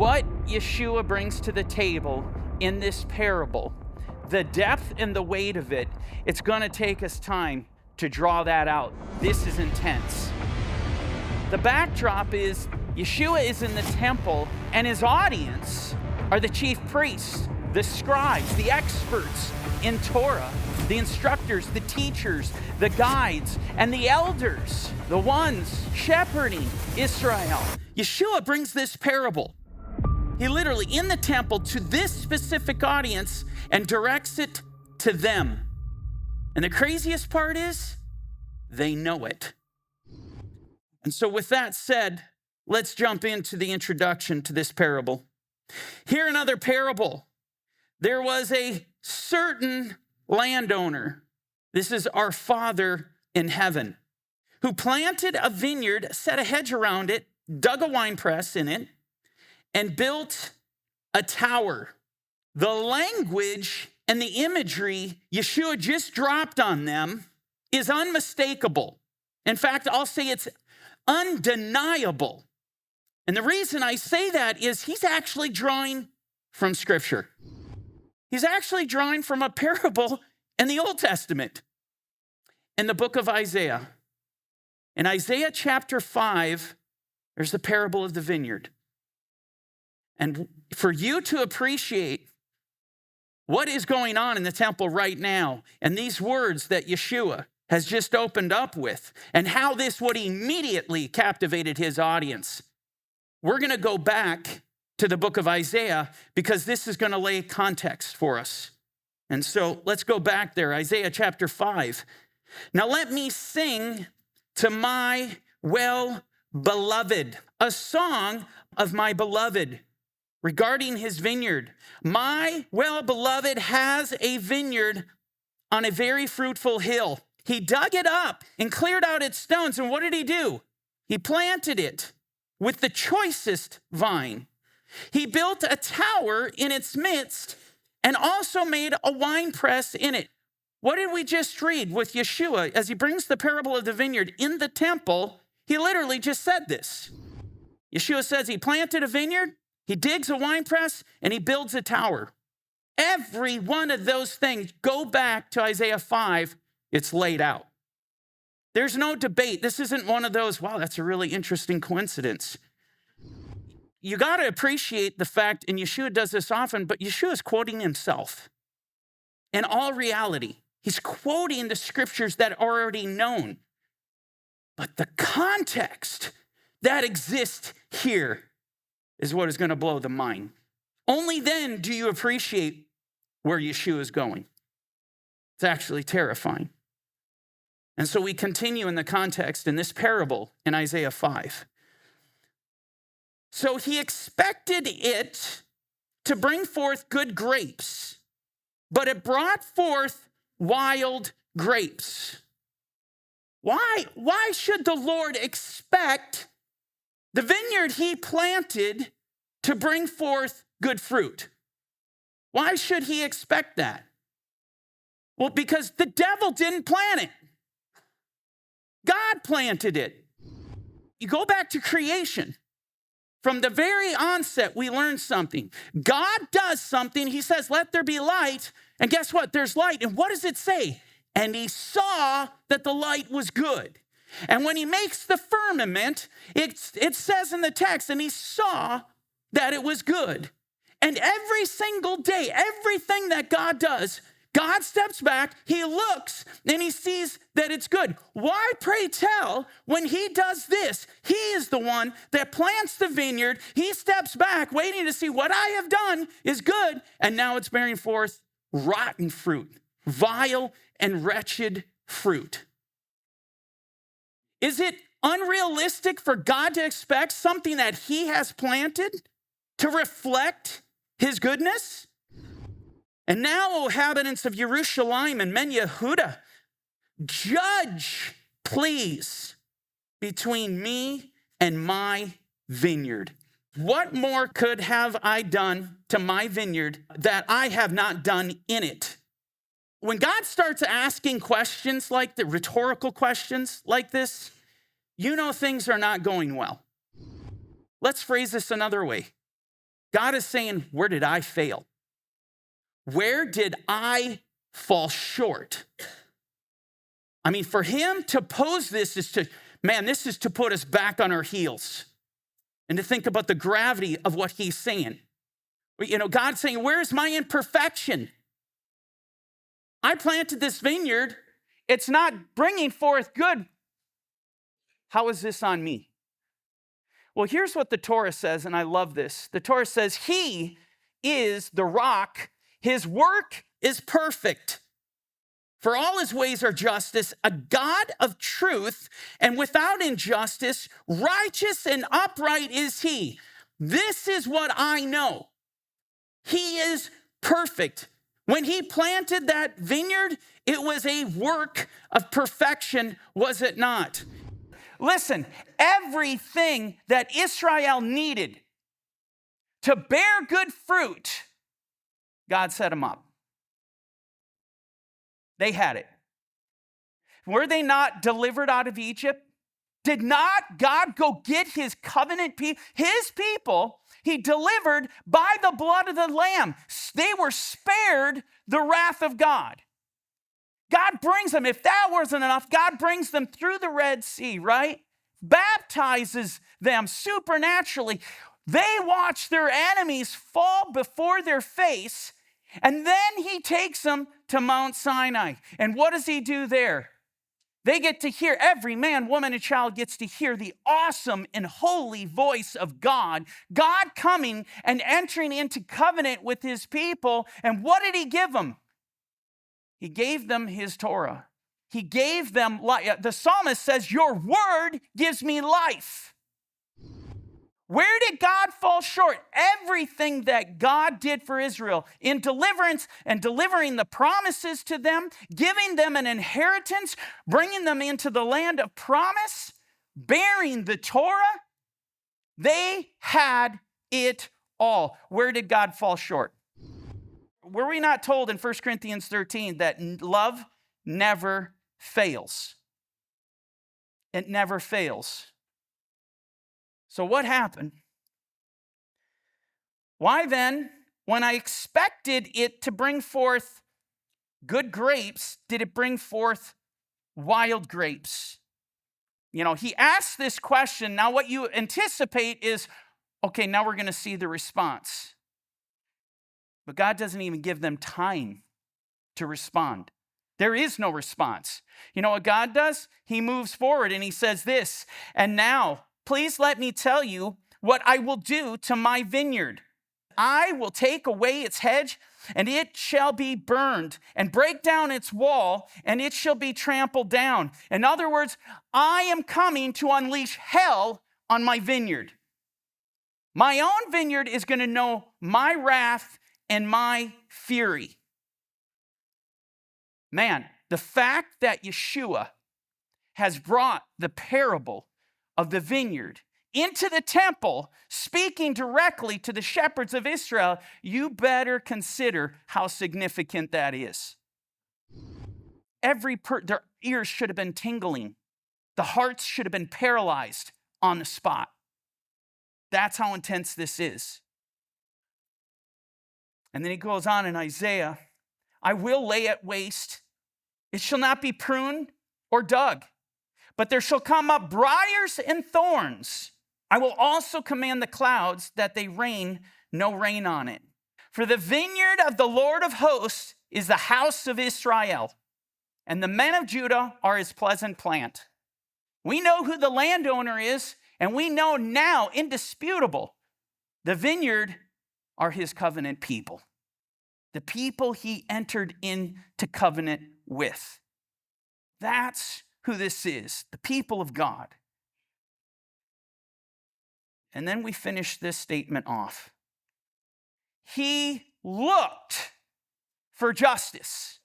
what Yeshua brings to the table in this parable, the depth and the weight of it, it's going to take us time to draw that out. This is intense. The backdrop is Yeshua is in the temple, and his audience are the chief priests, the scribes, the experts in Torah, the instructors, the teachers, the guides, and the elders, the ones shepherding Israel. Yeshua brings this parable. He literally in the temple to this specific audience and directs it to them. And the craziest part is they know it. And so with that said, let's jump into the introduction to this parable. Here another parable. There was a certain landowner, this is our Father in heaven, who planted a vineyard, set a hedge around it, dug a winepress in it, and built a tower. The language and the imagery Yeshua just dropped on them is unmistakable. In fact, I'll say it's undeniable. And the reason I say that is he's actually drawing from Scripture. He's actually drawing from a parable in the Old Testament, in the book of Isaiah. In Isaiah chapter 5, there's the parable of the vineyard. And for you to appreciate what is going on in the temple right now, and these words that Yeshua has just opened up with, and how this would immediately captivated his audience, we're going to go back to the book of Isaiah because this is going to lay context for us. And so let's go back there, Isaiah chapter 5. Now let me sing to my well-beloved, a song of my beloved regarding his vineyard. My well-beloved has a vineyard on a very fruitful hill. He dug it up and cleared out its stones. And what did he do? He planted it with the choicest vine. He built a tower in its midst and also made a winepress in it. What did we just read with Yeshua as he brings the parable of the vineyard in the temple? He literally just said this. Yeshua says he planted a vineyard, he digs a winepress, and he builds a tower. Every one of those things, go back to Isaiah 5, it's laid out. There's no debate. This isn't one of those, wow, that's a really interesting coincidence. You got to appreciate the fact, and Yeshua does this often, but Yeshua is quoting himself. In all reality, he's quoting the scriptures that are already known. But the context that exists here is what is going to blow the mind. Only then do you appreciate where Yeshua is going. It's actually terrifying. And so we continue in the context in this parable in Isaiah 5. So he expected it to bring forth good grapes, but it brought forth wild grapes. Why should the Lord expect the vineyard he planted to bring forth good fruit? Why should he expect that? Well, because the devil didn't plant it. God planted it. You go back to creation. From the very onset, we learn something. God does something. He says, let there be light. And guess what? There's light. And what does it say? And he saw that the light was good. And when he makes the firmament, it says in the text, and he saw that it was good. And every single day, everything that God does, God steps back, he looks, and he sees that it's good. Why, pray tell, when he does this, he is the one that plants the vineyard. He steps back, waiting to see what I have done is good, and now it's bearing forth rotten fruit, vile and wretched fruit. Is it unrealistic for God to expect something that he has planted to reflect his goodness? And now, O inhabitants of Jerusalem and Men Yehuda, judge, please, between me and my vineyard. What more could have I done to my vineyard that I have not done in it? When God starts asking questions like the rhetorical questions like this, you know things are not going well. Let's phrase this another way. God is saying, where did I fail? Where did I fall short? I mean, for him to pose this is this is to put us back on our heels and to think about the gravity of what he's saying. God's saying, where's my imperfection? I planted this vineyard. It's not bringing forth good. How is this on me? Well, here's what the Torah says, and I love this. The Torah says, he is the rock. His work is perfect. For all his ways are justice, a God of truth, and without injustice, righteous and upright is he. This is what I know. He is perfect. When he planted that vineyard, it was a work of perfection, was it not? Listen, everything that Israel needed to bear good fruit, God set them up. They had it. Were they not delivered out of Egypt? Did not God go get his covenant people, his people? He delivered by the blood of the Lamb. They were spared the wrath of God. God brings them. If that wasn't enough, God brings them through the Red Sea, right? Baptizes them supernaturally. They watch their enemies fall before their face, and then he takes them to Mount Sinai. And what does he do there? They get to hear, every man, woman, and child gets to hear the awesome and holy voice of God. God coming and entering into covenant with his people. And what did he give them? He gave them his Torah. He gave them life. The psalmist says, your word gives me life. Where did God fall short? Everything that God did for Israel in deliverance and delivering the promises to them, giving them an inheritance, bringing them into the land of promise, bearing the Torah, they had it all. Where did God fall short? Were we not told in 1 Corinthians 13 that love never fails? It never fails. So what happened? Why then, when I expected it to bring forth good grapes, did it bring forth wild grapes? He asked this question. Now what you anticipate is, okay, now we're going to see the response. But God doesn't even give them time to respond. There is no response. You know what God does? He moves forward and he says this, and now, please let me tell you what I will do to my vineyard. I will take away its hedge, and it shall be burned, and break down its wall, and it shall be trampled down. In other words, I am coming to unleash hell on my vineyard. My own vineyard is going to know my wrath and my fury. Man, the fact that Yeshua has brought the parable of the vineyard into the temple, speaking directly to the shepherds of Israel, you better consider how significant that is. Their ears should have been tingling. The hearts should have been paralyzed on the spot. That's how intense this is. And then he goes on in Isaiah, I will lay it waste. It shall not be pruned or dug, but there shall come up briars and thorns. I will also command the clouds that they rain no rain on it. For the vineyard of the Lord of hosts is the house of Israel, and the men of Judah are his pleasant plant. We know who the landowner is, and we know now, indisputable, the vineyard are his covenant people. The people he entered into covenant with. That's who this is, the people of God. And then we finish this statement off. He looked for justice.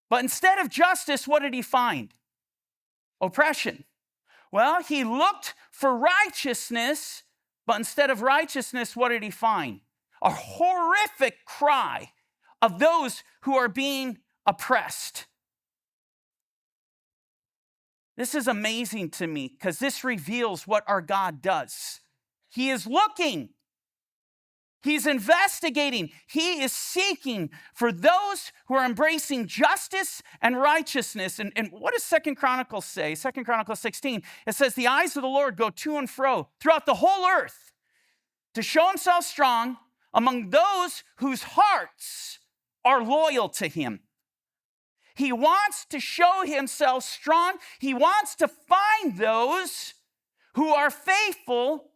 But instead of justice, what did he find? Oppression. Well, he looked for righteousness, but instead of righteousness, what did he find? A horrific cry of those who are being oppressed. This is amazing to me because this reveals what our God does. He is looking. He's investigating. He is seeking for those who are embracing justice and righteousness. And what does 2 Chronicles say? 2 Chronicles 16, it says, the eyes of the Lord go to and fro throughout the whole earth to show himself strong among those whose hearts are loyal to him. He wants to show himself strong. He wants to find those who are faithful,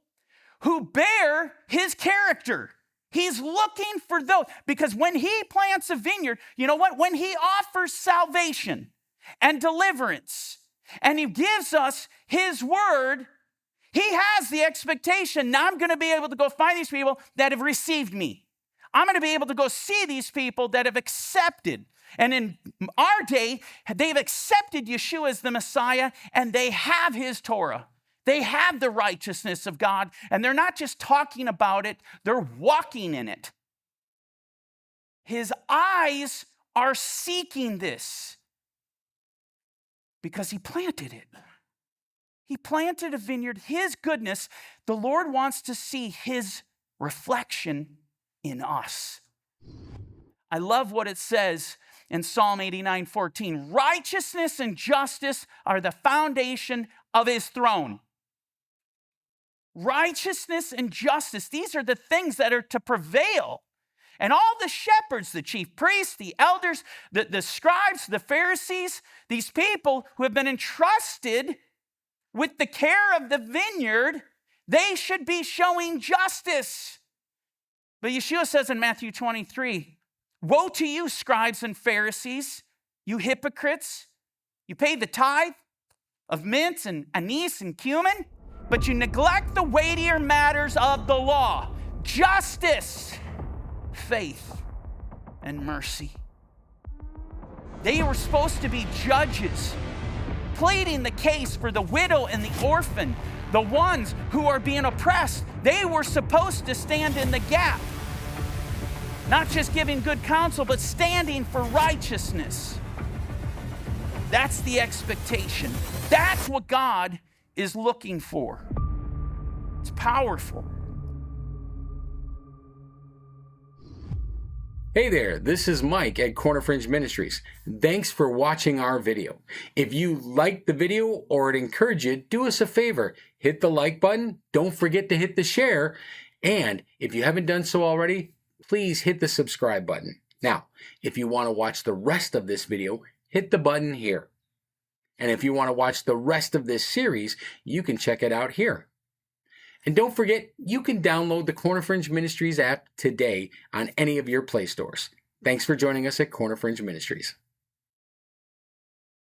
who bear his character. He's looking for those, because when he plants a vineyard, you know what? When he offers salvation and deliverance, and he gives us his word, he has the expectation, now I'm going to be able to go find these people that have received me. I'm going to be able to go see these people that have accepted. And in our day, they've accepted Yeshua as the Messiah, and they have his Torah. They have the righteousness of God, and they're not just talking about it, they're walking in it. His eyes are seeking this because he planted it. He planted a vineyard, his goodness. The Lord wants to see his reflection in us. I love what it says in Psalm 89:14. Righteousness and justice are the foundation of his throne. Righteousness and justice, these are the things that are to prevail. And all the shepherds, the chief priests, the elders, the scribes, the Pharisees, these people who have been entrusted with the care of the vineyard, they should be showing justice. But Yeshua says in Matthew 23, woe to you, scribes and Pharisees, you hypocrites. You pay the tithe of mint and anise and cumin, but you neglect the weightier matters of the law, justice, faith, and mercy. They were supposed to be judges, pleading the case for the widow and the orphan, the ones who are being oppressed. They were supposed to stand in the gap, not just giving good counsel, but standing for righteousness. That's the expectation. That's what God is looking for. It's powerful. Hey there, this is Mike at Corner Fringe Ministries. Thanks for watching our video. If you liked the video or it encouraged you, do us a favor. Hit the like button. Don't forget to hit the share. And if you haven't done so already, please hit the subscribe button. Now, if you want to watch the rest of this video, hit the button here. And if you want to watch the rest of this series, you can check it out here. And don't forget, you can download the Corner Fringe Ministries app today on any of your Play stores. Thanks for joining us at Corner Fringe Ministries.